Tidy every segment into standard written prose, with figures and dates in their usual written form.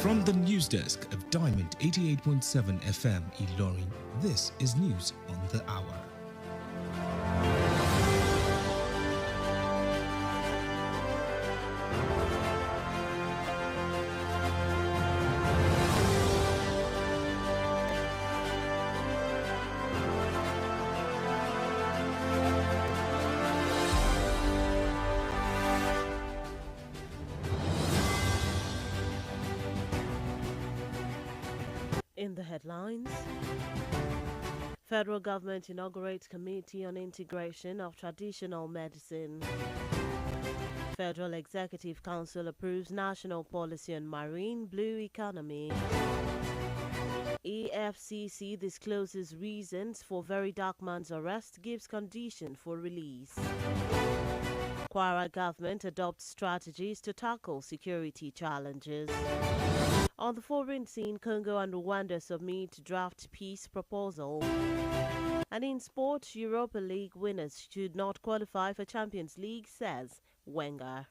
From the news desk of Diamond 88.7 FM Ilorin, this is News on the Hour. In the headlines, federal government inaugurates committee on integration of traditional medicine. Federal Executive Council approves national policy on marine blue economy. EFCC discloses reasons for Very Dark Man's arrest, gives condition for release. Kwara government adopts strategies to tackle security challenges. On the foreign scene, Congo and Rwanda submit draft peace proposal. And in sport, Europa League winners should not qualify for Champions League, says Wenger.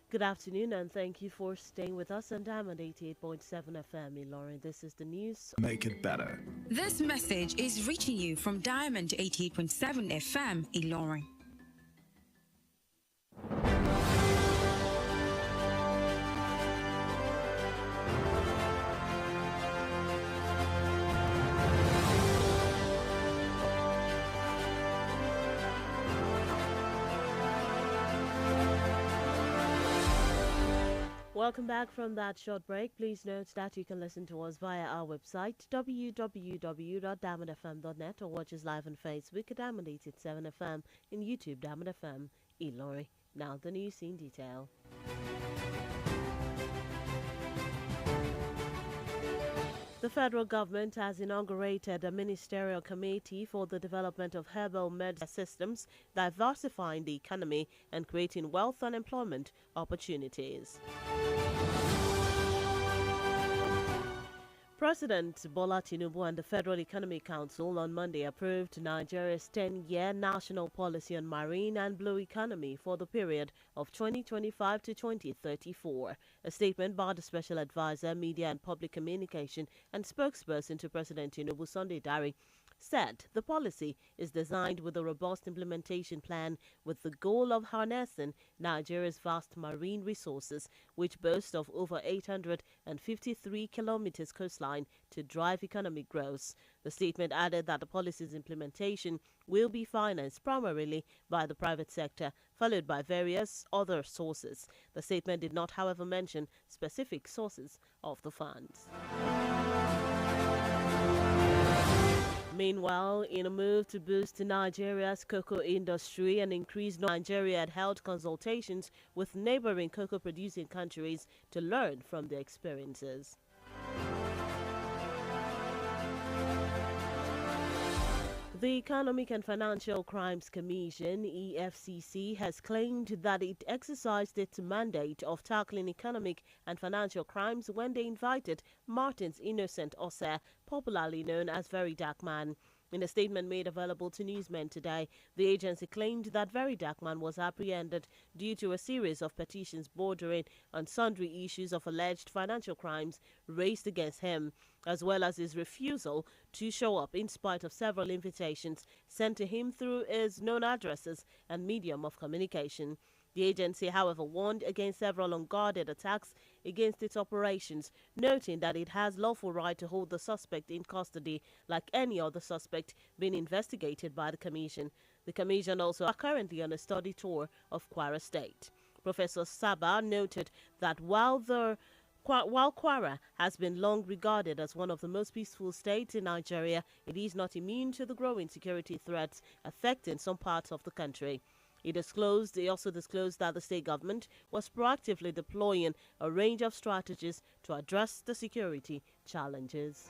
Good afternoon and thank you for staying with us on Diamond 88.7 FM Ilorin. This is the news. Make it better. This message is reaching you from Diamond 88.7 FM Ilorin. Welcome back from that short break. Please note that you can listen to us via our website www.diamondfm.net or watch us live on Facebook at Diamond 87 FM, in YouTube Diamond FM Ilorin. Now the news in detail. The federal government has inaugurated a ministerial committee for the development of herbal medicine systems, diversifying the economy and creating wealth and employment opportunities. President Bola Tinubu and the Federal Economic Council on Monday approved Nigeria's 10-year national policy on marine and blue economy for the period of 2025 to 2034. A statement by the Special Advisor, Media and Public Communication and spokesperson to President Tinubu, Sunday Dari, said the policy is designed with a robust implementation plan with the goal of harnessing Nigeria's vast marine resources, which boast of over 853 kilometers coastline, to drive economic growth. The statement added that the policy's implementation will be financed primarily by the private sector, followed by various other sources. The statement did not, however, mention specific sources of the funds. Meanwhile, in a move to boost Nigeria's cocoa industry and increase Nigeria had held consultations with neighboring cocoa-producing countries to learn from their experiences. The Economic and Financial Crimes Commission, EFCC, has claimed that it exercised its mandate of tackling economic and financial crimes when they invited Martins Innocent Ose, popularly known as Very Dark Man. In a statement made available to newsmen today, the agency claimed that Very Dark Man was apprehended due to a series of petitions bordering on sundry issues of alleged financial crimes raised against him, as well as his refusal to show up in spite of several invitations sent to him through his known addresses and medium of communication. The agency, however, warned against several unguarded attacks against its operations, noting that it has lawful right to hold the suspect in custody like any other suspect being investigated by the Commission. The Commission also are currently on a study tour of Kwara State. Professor Saba noted that while Kwara has been long regarded as one of the most peaceful states in Nigeria, it is not immune to the growing security threats affecting some parts of the country. He also disclosed that the state government was proactively deploying a range of strategies to address the security challenges.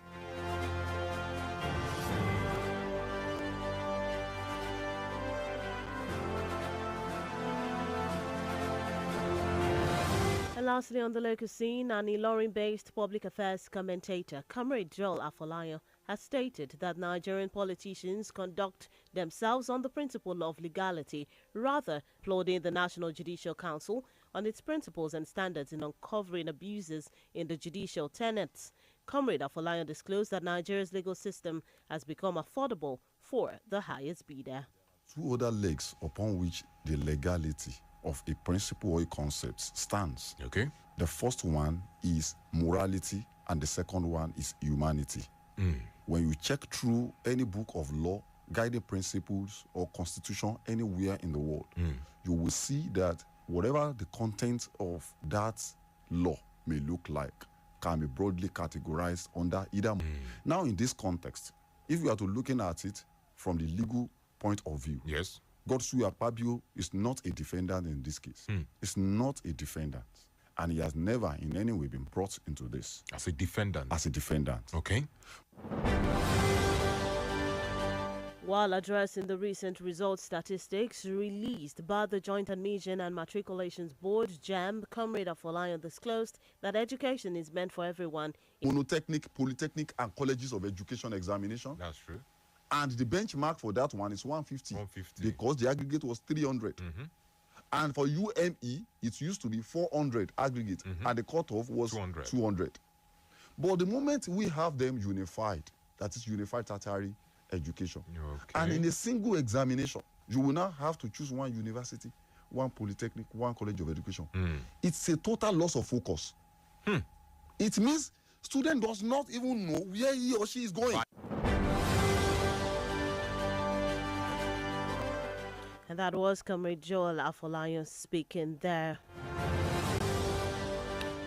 And lastly, on the local scene, an Ilorin-based public affairs commentator, Comrade Joel Afolayan, has stated that Nigerian politicians conduct themselves on the principle of legality, rather applauding the National Judicial Council, on its principles and standards in uncovering abuses in the judicial tenets. Comrade Afolayan disclosed that Nigeria's legal system has become affordable for the highest bidder. Two other legs upon which the legality of a principle or a concept stands. Okay. The first one is morality, and the second one is humanity. When you check through any book of law, guiding principles, or constitution anywhere in the world, you will see that whatever the content of that law may look like can be broadly categorized under either. Now, in this context, if we are to looking at it from the legal point of view, Yes. Godswill Akpabio is not a defendant in this case. It's not a defendant. And he has never in any way been brought into this. As a defendant. As a defendant. Okay. While addressing the recent results statistics released by the Joint Admission and Matriculations Board, JAMB, Comrade Afolayan disclosed that education is meant for everyone. Monotechnic, polytechnic, and colleges of education examination. That's true. And the benchmark for that one is 150. 150. Because the aggregate was 300. And for UME, it used to be 400 aggregate. And the cutoff was 200. But the moment we have them unified, that is unified tertiary education. Okay. And in a single examination, you will now have to choose one university, one polytechnic, one college of education. It's a total loss of focus. It means student does not even know where he or she is going. And that was Comrade Joel Afolayan speaking there.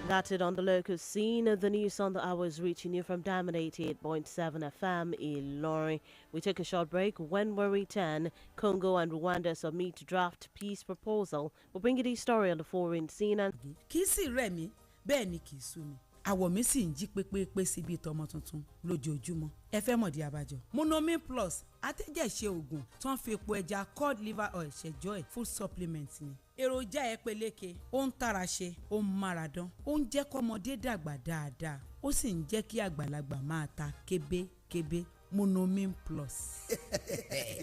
That's it on the local scene. The news on the hour is reaching you from Diamond 88.7 FM Ilorin. We take a short break. When we return, Congo and Rwanda submit draft peace proposal. We'll bring you the story on the foreign scene. And kì í sì rẹ̀ mí bẹ́ẹ̀ ni kì í sú mi àwọ̀ mi sì ń jí pépépé síbi ìtọ́mọ tuntun lójoojúmọ́ ẹ fẹ́ mọ̀dí abájọ. Monomin Plus atẹ́jẹ̀ṣe oògùn tó ń fi epo ẹja cod liver oil ṣẹjọ́ ẹ̀ food supplement ni. èròjà ẹ peléke ó ń tara ṣe ó ń mára dán ó ń jẹ́ kọ́mọdé dàgbà dáadáa ó sì ń jẹ́ kí àgbàlagbà máa ta kébékébé. Monomin Plus.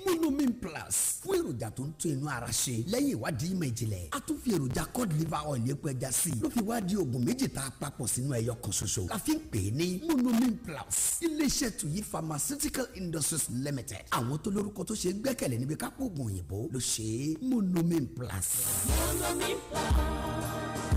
Monomin Plus fún èròjà tó ń tún inú ara ṣe lẹ́yìn ìwádìí ìmọ̀ ìjìnlẹ̀ a tún fi èròjà cod liver oil epo ẹja sí i ló fi wá di oògùn méjì tá a papọ̀ sínú ẹyọ kan ṣoṣo la fi ń pè é ní Monomin Plus. iléeṣẹ́ tuyi pharmaceutical industries limited àwọn tó lórúkọ tó ṣe gbẹ́kẹ̀lé níbi kápò oògùn òyìnbó ló ṣe Monomin Plus. Monomin Plus.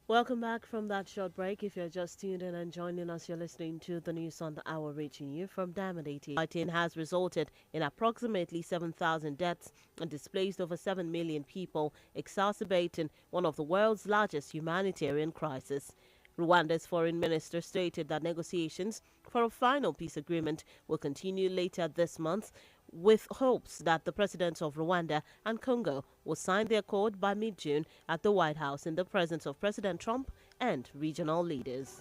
welcome back from that short break. If you're just tuned in and joining us, you're listening to the news on the hour reaching you from Diamond 80. Fighting has resulted in approximately 7,000 deaths and displaced over 7 million people, exacerbating one of the world's largest humanitarian crises. Rwanda's foreign minister stated that negotiations for a final peace agreement will continue later this month, with hopes that the presidents of Rwanda and Congo will sign the accord by mid-June at the White House in the presence of President Trump and regional leaders.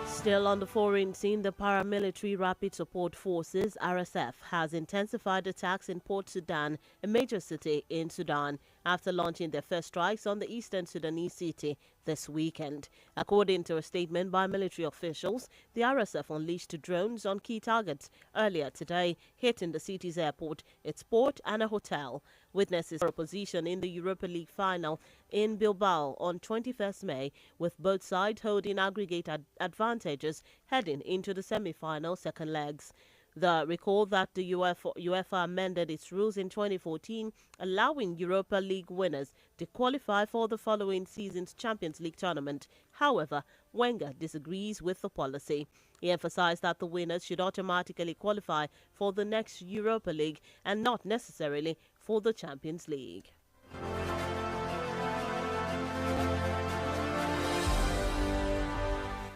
Still on the foreign scene, the paramilitary Rapid Support Forces, RSF, has intensified attacks in Port Sudan, a major city in Sudan, after launching their first strikes on the eastern Sudanese city this weekend. According to a statement by military officials, the RSF unleashed drones on key targets earlier today, hitting the city's airport, its port, and a hotel. Witnesses for a position in the Europa League final in Bilbao on 21st May, with both sides holding aggregate advantages heading into the semi-final second legs. Recall that the UEFA amended its rules in 2014, allowing Europa League winners to qualify for the following season's Champions League tournament. However, Wenger disagrees with the policy. He emphasized that the winners should automatically qualify for the next Europa League and not necessarily for the Champions League.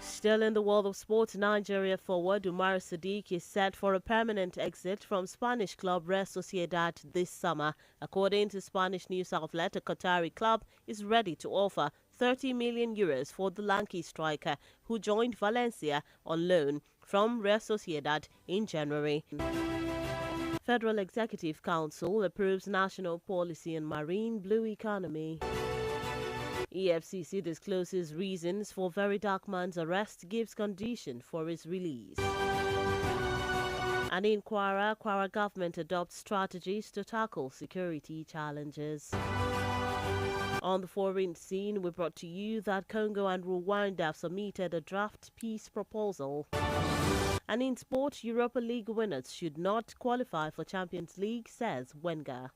Still in the world of sports, Nigeria forward Umar Sadiq is set for a permanent exit from Spanish club Real Sociedad this summer. According to Spanish news outlet, the Qatari club is ready to offer 30 million euros for the lanky striker who joined Valencia on loan from Real Sociedad in January. Federal Executive Council approves national policy on marine blue economy. EFCC discloses reasons for Very Dark Man's arrest, gives condition for his release. And in Kwara government adopts strategies to tackle security challenges. On the foreign scene, we brought to you that Congo and Rwanda have submitted a draft peace proposal. And in sport, Europa League winners should not qualify for Champions League, says Wenger.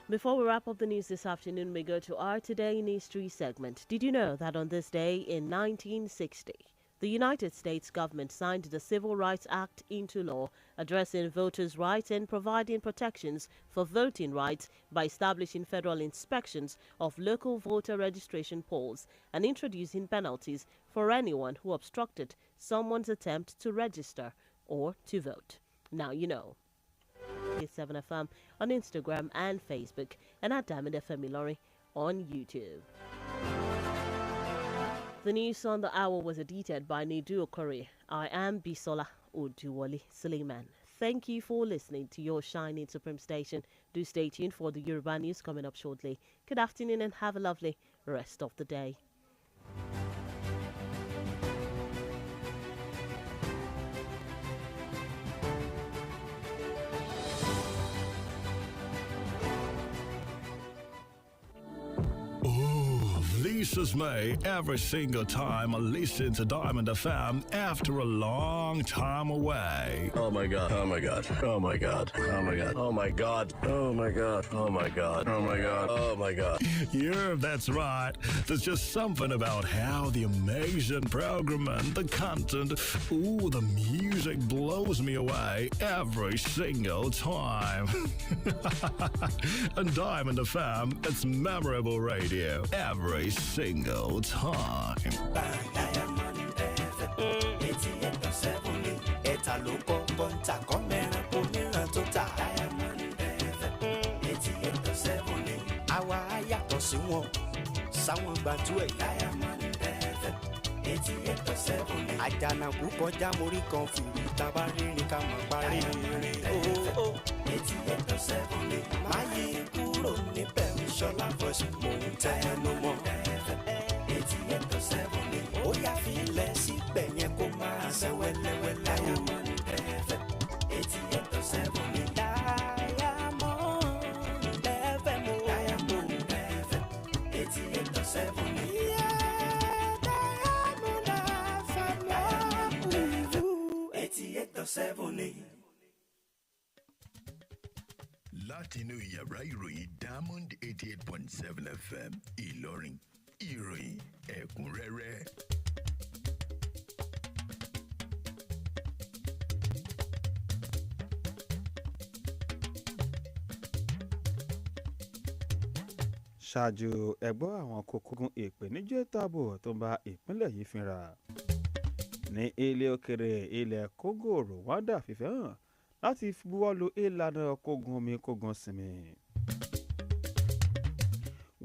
Before we wrap up the news this afternoon, we go to our Today in History segment. Did you know that on this day in 1960, the United States government signed the Civil Rights Act into law, addressing voters' rights and providing protections for voting rights by establishing federal inspections of local voter registration polls and introducing penalties for anyone who obstructed someone's attempt to register or to vote. Now you know. 7FM on Instagram and Facebook, and at Diamond FM Ilorin on YouTube. The news on the hour was edited by Nidu Okore. I am Bisola Oduwole Sulieman. Thank you for listening to your shining supreme station. Do stay tuned for the Yoruba news coming up shortly. Good afternoon and have a lovely rest of the day. This is me every single time I listen to Diamond FM after a long time away. Oh my god, oh my god, oh my god, oh my god, oh my god, oh my god, oh my god, oh my god, oh my god. Yeah, that's right. There's just something about how the amazing program and the content, the music blows me away every single time. And Diamond FM, it's memorable radio every single time. Àjànàkú kọjá mórí kan fìrí tabarí ní ká mọ̀ parí. Má yí kúrò níbẹ̀ Ṣọlá voice mò ń tẹnu mọ́. Ó yá filẹ̀ síbẹ̀ yẹn kó máa ṣe wẹ́lẹ́wẹ́lẹ́. Diamond FM 88.7. Diamond FM. Diamond FM 88.7. Látinú yàrá ìròyìn Diamond 88.7 FM Ìlọrin, ìròyìn ẹ̀kúnrẹ́rẹ́. ṣáájú ẹgbọ́ àwọn kókógun ìpèníjà tábò tó ń bá ìpínlẹ̀ yìí fínra. Ní ilé òkèrè ilẹ̀ Congo Rwanda fìfẹ́ hàn láti buwọ́lu ìlànà kógun omi kógun sinmi.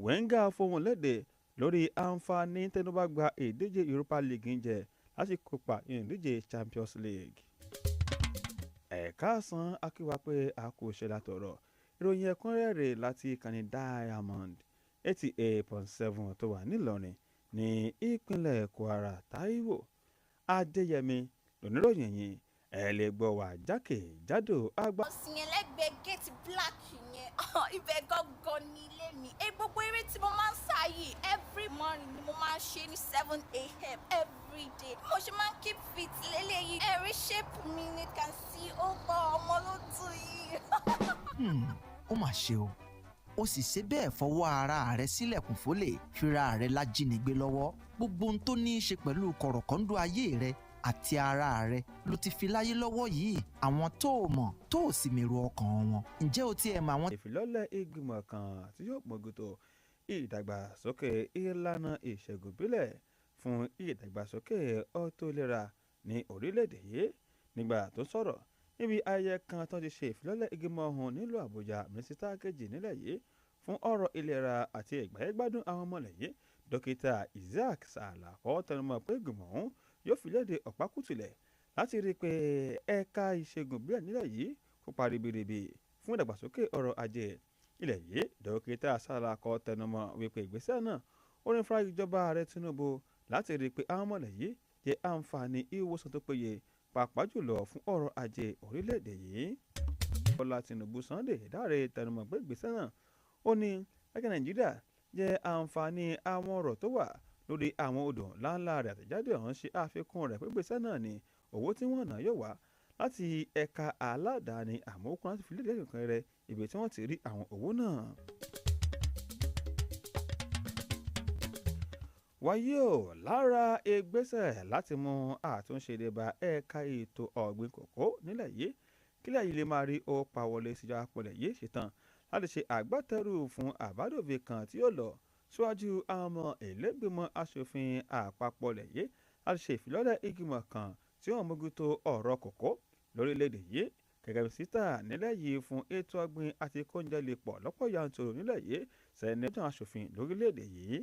Wenger fohùn lédè lórí àǹfààní tẹnubá gba ìdíje Europa League ń jẹ láti kópa ìdíje Champions League. Ẹ̀ka àsán akíwá pé a kò ṣe látọ̀rọ̀ ìròyìn ẹ̀kúnrẹ́rẹ́ láti ìkànnì Diamond 88.7 tó wà nílọrin ní ìpínlẹ̀ Kwara. Taiwo Adeyemi lóníròyìn yìí ẹ lè gbọ́ wá jákèjádò àgbà. ọ̀sìn ẹlẹ́gbẹ̀ẹ́ gate black yẹn ibẹ̀ gangan ní ilé mi. gbogbo eré tí mo máa ń sá yìí every morning ni mo máa ń ṣe ní 7 a.m. every day. mo ṣe máa ń keep fit lélẹ́yìí. ẹ̀rí shape mi ni can see ó gbọ́ ọmọ ló tù yìí. ó mà ṣe o ó sì ṣe bẹ́ẹ̀ fọwọ́ ara rẹ̀ sílẹ̀kùn fólè fira rẹ̀ lájínigbé lọ́wọ́. gbogbo ohun tó ní í ṣe pẹ̀lú kọ̀rọ̀kọ́ndú ayé rẹ̀ àti ara rẹ̀ ló ti fi láyé lọ́wọ́ yìí. àwọn tó o mọ̀ tó o sì mèrò ọkàn wọn. ǹjẹ́ o tiẹ̀ mọ̀ àwọn. ìfilọ́lẹ̀ ìgbìmọ̀ kan tí yóò mójútó ìdàgbàsókè ìlànà ìṣègùn ìbílẹ̀ fún ìdàgbàsókè ọ̀tọ̀ ìlera ní orílẹ̀-èdè yìí nígbà tó sọ̀rọ̀ níbi ayẹyẹ kan tó ti ṣe ìfilọ́lẹ̀ ìgbìmọ̀ ọ̀hún nílùú Àbújá. mínísítà kejì nílẹ̀ yìí fún ọ̀rọ̀ ìlera àti ìgbáyégbádùn àwọn ọmọlẹ̀ yìí dókítà Isaac Salako tẹnumọ́ pé ìgbìmọ̀ ọ̀hún yóò fi léde ọ̀pákùtùlẹ̀ láti rí i pé ẹ̀ka ìṣègùn bílẹ̀ nílẹ̀ yìí kópa ribiribi fún ìdàgbàsókè ọrọ̀ ajé ilẹ̀ yìí. dókítà Salako tẹnumọ́ wípé ìgbésẹ̀ náà ó ní fúnra ìjọba ààrẹ Tinubu láti rí i pé àwọn ọmọlẹ̀ yìí jẹ àǹfààní ìwòsàn tó péye pàápàá jùlọ fún ọrọ̀ ajé orílẹ̀-èdè yìí. Bọ́lá Tinubu Sunday dáre tẹnumọ́ pé ìgbésẹ̀ náà ó ní ẹgbẹ́ Nàìjíríà jẹ àǹfààní àwọn ọ̀rọ̀ tó wà lórí àwọn odò ńláńlá rẹ̀. àtẹ̀jáde ọ̀hún ṣe àfikún rẹ̀ pé ìgbésẹ̀ náà ni owó tí wọ́n ná yóò wá láti ẹ̀ka aládàáni àmókùn láti fi lédè Ekunrere ibi tí wọ́n ti rí àwọn owó náà. wáyé o lára ìgbésẹ̀ láti mú àtúnṣe dé bá ẹ̀ka ètò ọ̀gbìn kòkó nílẹ̀ yìí kílẹ̀ yìí lè máa rí ó pa wọlé síjọba àpọ̀lẹ̀ yìí ṣetán láti ṣe àgbátẹrù fún àbádòfin kan tí yóò lọ síwájú àwọn ìlẹ́gbẹ̀mọ aṣòfin àpapọ̀ lẹ̀ yìí láti ṣe ìfilọ́lẹ̀ ìgbìmọ̀ kan tí wọ́n mójútó ọ̀rọ̀ kòkó lórílẹ̀‐èdè yìí. gẹ́gẹ́ bí sísítà nílẹ̀ yìí fún ètò ọ̀gbìn àti kóúnjẹ lè pọ̀ lọ́pọ̀ yanturu nílẹ̀ yìí sẹ́nẹ́tọ̀ aṣòfin lórílẹ̀‐èdè yìí.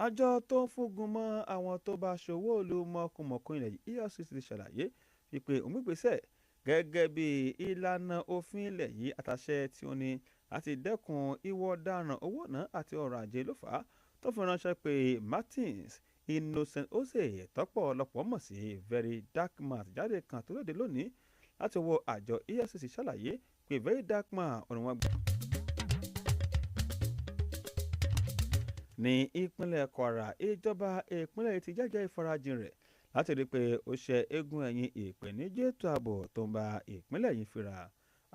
àjọ tó ń fúngun mọ́ àwọn tó bá ṣòwò òlu mọ̀kùmọ̀kù ilẹ̀ yìí EFCC ti ṣàlàyé wípé òmùgbésẹ̀ gẹ́gẹ́ bí ìlànà òfin ilẹ̀ yìí àtàṣẹ tí ó ní láti dẹ́kun ìwà ọ̀daràn owó náà àti ọrọ̀ ajé ló fà á tó fi ránṣẹ́ pé Martins Innocent Oze tọ́pọ̀ ọlọ́pọ̀ mọ̀ sí Very Dark Man jáde kan tó lóde lónìí láti wo àjọ EFCC ṣàlàyé pé Very Dark Man ọ̀nà wọn gbà. ní ìpínlẹ̀ Kwara ìjọba ìpínlẹ̀ ti jẹ́jẹ́ ìfarajìn rẹ̀ láti rí i pé ó ṣe eégún ẹ̀yìn ìpèníjà ètò ààbò tó ń ba ìpínlẹ̀ yìí fínra.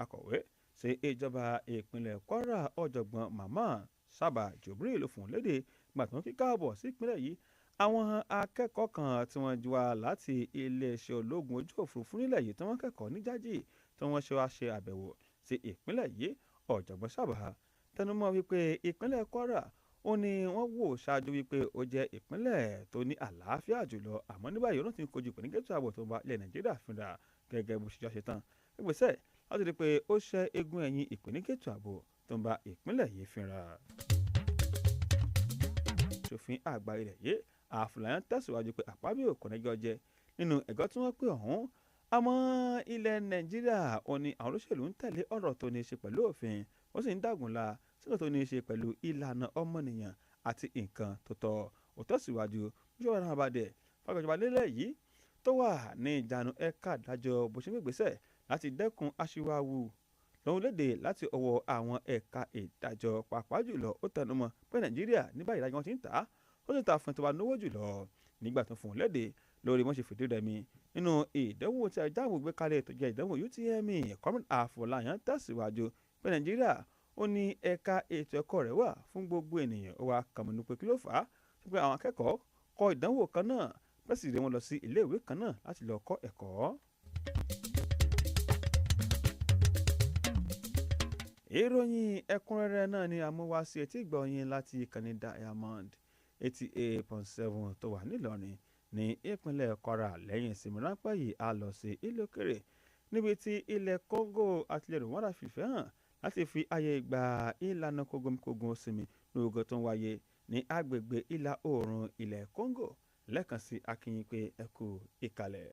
akọ̀wé sí ìjọba ìpínlẹ̀ Kwara ọ̀jọ̀gbọ́n Mama Saba Jubril fún léde gbà tó ń kíkà ààbọ̀ sí ìpínlẹ̀ yìí àwọn akẹ́kọ̀ọ́ kan tí wọ́n wá láti iléeṣẹ́ ológun ojú òfurufú nílẹ̀ yìí tí wọ́n kẹ́kọ̀ọ́ ní Jájì tí wọ́n ṣe wá ṣe àbẹ̀wò sí ìpínlẹ̀ yìí. ọ̀jọ̀gbọ́n Saba tẹnumọ́ wípé ìpínlẹ̀ Kwara ó ní wọ́n wò ṣáájú wípé ó jẹ́ ìpínlẹ̀ tó ní àlàáfíà jùlọ àmọ́ ní báyìí wọ́n ti ń kojú ìpèníjà ètò ààbò tó ń ba ilẹ̀ Nàìjíríà fínra gẹ́gẹ́ bó ṣe tán ìgbésẹ̀ láti rí i pé ó ṣe eégún ẹ̀yìn ìpèníjà ètò ààbò tó ń ba ìpínlẹ̀ yìí fínra. aṣòfin àgbà ilẹ̀ yìí àfúlàyàn tẹ̀síwájú pé Akpabio kò nẹ́jọ́ jẹ nínú ẹ̀gọ́ tí wọ́n pè ọ̀hún àmọ́ ilẹ̀ Nàìjíríà ó ní àwọn olóṣèlú ń tẹ̀lé ọ̀rọ̀ tó ní í ṣe pẹ̀lú òfin wọ́n sì ń dàgúnlá sígbà tó ní í ṣe pẹ̀lú ìlànà ọmọnìyàn àti nǹkan tó tọ́. ó tẹ̀síwájú bíṣọ́ọ̀bù náà bá dẹ̀ fàgbàjọba lélẹ̀ yìí tó wà ní ìjánu ẹ̀ka àdájọ́ bó ṣe ń gbègbèsẹ̀ láti dẹ́kun aṣíwáwù lọ́wọ́ léde láti ọwọ́ àwọn ẹ̀ka ìdájọ́ pàápàá jùlọ. ó tẹnumọ́ pé Nàìjíríà ní báyìí ìdájọ́ wọn ti ń tà á ó sì ta fún ẹ̀ tó bá náwó jùlọ nígbà tó fún un léde lórí wọ́n ṣe fìdí rẹmi nínú ìdánwò tí ajáwò gbé kalẹ̀ tó jẹ́ ìdánwò UTME. Comrade Afọláyàn tẹ̀síwájú pé Nàìjíríà ó ní ẹ̀ka ètò ẹ̀kọ́ rẹ̀ wà fún gbogbo ènìyàn. ó wá kàmínú pé kí ló fà á pé àwọn akẹ́kọ̀ọ́ kọ ìdánwò kan náà bẹ́ẹ̀ sì rí wọn lọ sí iléèwé kan náà láti lọ kọ́ ẹ̀kọ́. ìròyìn ẹ̀kúnrẹ́rẹ́ náà ni àmúwá sí etí ìgbọ̀nyìn láti ìkànnì Diamond 88.7 tó wà nílọrin ní ìpínlẹ̀ Kwara. lẹ́yìn ìsinmi ráńpẹ́ yìí a lọ sí ilé òkèrè níbi tí ilẹ̀ Congo àti ilẹ̀ Rwanda fìfẹ́ hàn láti fi ààyè gba ìlànà kógómìkógún sinmi lóògùn tó ń wáyé ní agbègbè ìlà oòrùn ilẹ̀ Congo. lẹ́ẹ̀kan sí akínyìn pé ẹ kú ìkàlẹ̀.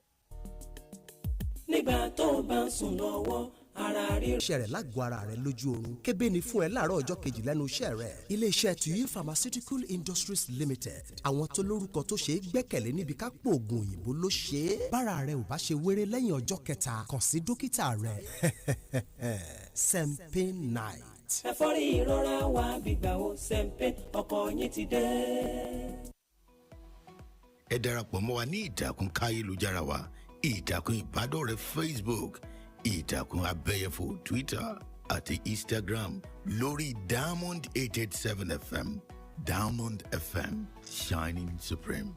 nígbà tó o bá ń sùn lọ́wọ́ ara ríro. iṣẹ́ rẹ̀ lágọ̀ọ́ ara rẹ̀ lójú oorun kébé ni fún ẹ láàárọ̀ ọjọ́ kejì lẹ́nu iṣẹ́ rẹ̀. iléeṣẹ́ tuyi pharmaceutical industries limited àwọn tó lórúkọ tó ṣe é gbẹ́kẹ̀lé níbi ká pò oògùn òyìnbó ló ṣe é. bára rẹ̀ ò bá ṣe wéré lẹ́yìn ọjọ́ kẹta kàn sí dókítà rẹ̀. Sempin Night. ẹ̀fọ́rí ìrora wa gbígbà wo Sempin ọkọ̀ yín ti dé. ẹ darapọ̀ mọ́ wa ní ìtàkùn káyélujára wa ìtàkùn ìbádọ́rẹ̀ẹ́ Facebook ìtàkùn abẹ́yẹfò Twitter àti Instagram lórí Diamond 887 FM Diamond FM Shining Supreme.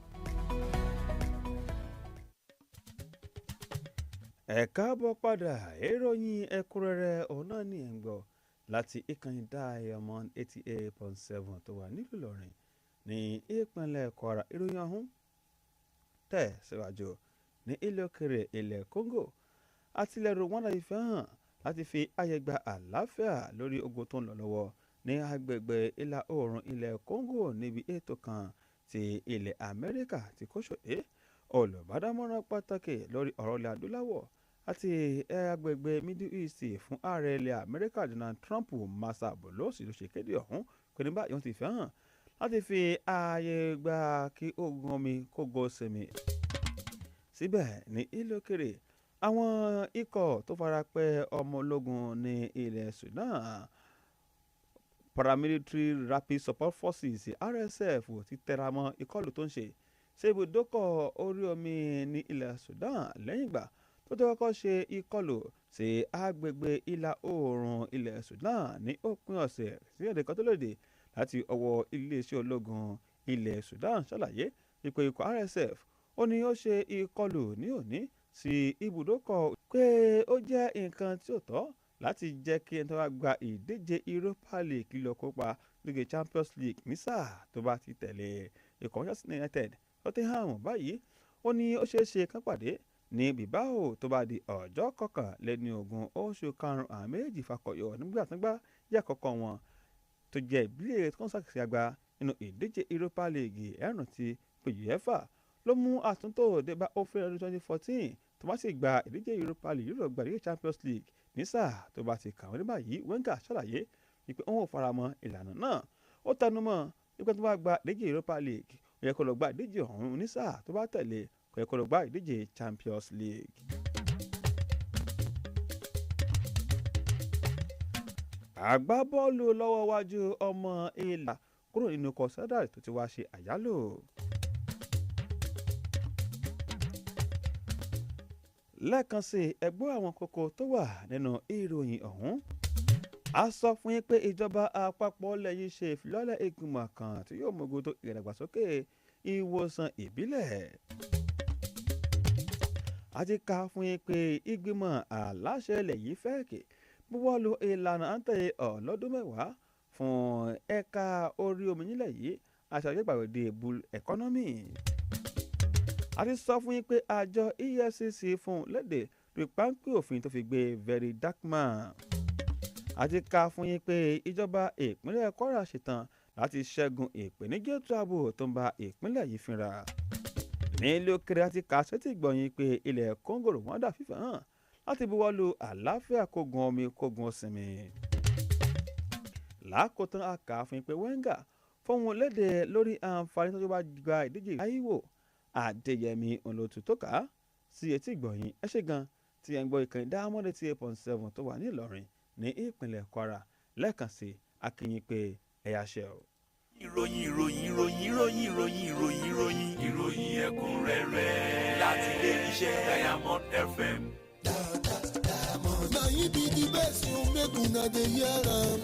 ẹ káàbọ̀ padà ìròyìn ẹ̀kúnrẹ́rẹ́ ọ̀hún náà ní ẹ̀ ń gbọ́ láti ìkànnì Diamond 88.7 tó wà nílùú Ìlọrin ní ìpínlẹ̀ Kwara. ìròyìn ọ̀hún tẹ̀ síwájú ní ilẹ̀ òkèrè ilẹ̀ Congo àti ilẹ̀ Rwanda ìfẹ́ hàn láti fi àyè gba àlàáfíà lórí ogun tó ń lọ lọ́wọ́ ní agbègbè ìlà oòrùn ilẹ̀ Congo níbi ètò kan ti ilẹ̀ Amẹ́ríkà tí kò ṣòdé olùbádámọ̀ràn pàtàkì lórí ọ̀rọ̀ ilẹ̀ adúláwọ̀ àti agbègbè Middle East fún ààrẹ ilẹ̀ Amẹ́ríkà Donald Trump Masa Bolosi ló ṣe kéde ọ̀hún pé ní báyìí wọ́n ti fẹ́ hàn láti fi ààyè gba kí ogun omi kó go sinmi. Síbẹ̀ ní ilé òkèrè àwọn ikọ̀ tó fara pẹ́ ọmọ ológun ní ilẹ̀ Sudan Paramilitary Rapid Support Forces RSF ti tẹra mọ́ ìkọlù tó ń ṣe ṣe ibùdókọ̀ orí omi ní ilẹ̀ Sudan lẹ́yìn ìgbà tó tó kọ́kọ́ ṣe ìkọlù sí agbègbè ìlà oòrùn ilẹ̀ Sudan ní òpin ọ̀sẹ̀ sí èdè kan tó lòdì láti ọwọ́ iléeṣẹ́ ológun ilẹ̀ Sudan ṣàlàyé wípé ikọ̀ RSF ó ní ó ṣe ìkọlù ní òní sí ibùdókọ̀ pé ó jẹ́ nǹkan tí ò tọ́ láti jẹ́ kí ẹni tó bá gba ìdíje Europa League lọ kópa League Champions League ní sáà tó bá ti tẹ̀lé ikọ̀ Manchester United Tottenham báyìí ó ní ó ṣeé ṣe kán pàdé ní Bilbao tó bá di ọjọ́ 21 oṣù karùn-ún àwọn méjì fakọyọ nígbà tó gbá yẹ àkọ́kọ́ wọn tó jẹ́ ìbílẹ̀ tó ń ṣàkíyèsí àgbà nínú ìdíje Europa League ẹ̀rùn ti pé UEFA ló mú àtúntò dé bá òfin ọdún 2014 tó bá sì gba ìdíje Europa League yóò gba ìdíje Champions League ní sáà tó bá ti kàwé ní báyìí Wenger ṣàlàyé wípé òun ò faramọ́ ìlànà náà ó tẹnumọ́ wípé tó bá gba ìdíje Europa League ó yẹ kó lọ gba ìdíje ọ̀hún ní sáà tó bá tẹ̀lé kó yẹ kó lọ gba ìdíje Champions League. Agbábọ́ọ̀lù lọ́wọ́ wájú ọmọ ìlà kúrò nínú kọ̀sádà tó ti wá ṣe àyálò. Lẹ́ẹ̀kan sí ẹgbẹ́ àwọn kókó tó wà nínú ìròyìn ọ̀hún. A sọ fún yín pé ìjọba àpapọ̀ lẹ́yìn ṣe ìfilọ́lẹ̀ ìgbìmọ̀ kan tí yóò mú gbogbo ìdàgbàsókè ìwòsàn ìbílẹ̀. A ti kà fún yín pé ìgbìmọ̀ aláṣẹ ilẹ̀ yìí fẹ́ kí buwọ́lu ìlànà àǹtẹ̀ ọlọ́dún mẹ́wàá fún ẹ̀ka orí omi nílẹ̀ yìí aṣàjẹgbàgbé bull economy. A ti sọ fún yín pé àjọ EFCC fún lédè rí páńpẹ́ òfin tó fi gbé Very Dark Man. A ti kà fún yín pé ìjọba ìpínlẹ̀ Kwara ṣetán láti ṣẹ́gun ìpèníjà ètò ààbò tó ń ba ìpínlẹ̀ yìí fínra. Ní ilé òkèrè a ti kà sétí gbọ̀nyìn pé ilẹ̀ Congo Rwanda fífẹ́ hàn láti buwọ́lu àlàáfíà kógun omi kógun ọ̀sìnmi. Lákòótán a kà fún yín pé Wenger fọhùn lédè lórí àǹfààní tó bá gba ìdíje Taiwo Adeyemi olótú tó kà á sí etí ìgbọ̀nyìn ẹ ṣé gan tí ẹ ń gbọ́ ìkànnì Diamond 88.7 tó wà ní Ìlọrin ní ìpínlẹ̀ Kwara lẹ́ẹ̀kan sí akínyìn pé ẹ̀yà ṣe o. ìròyìn ẹ̀kúnrẹ́rẹ́ láti ilé iṣẹ́ Diamond FM. Na him be the best, you make una dey hear am.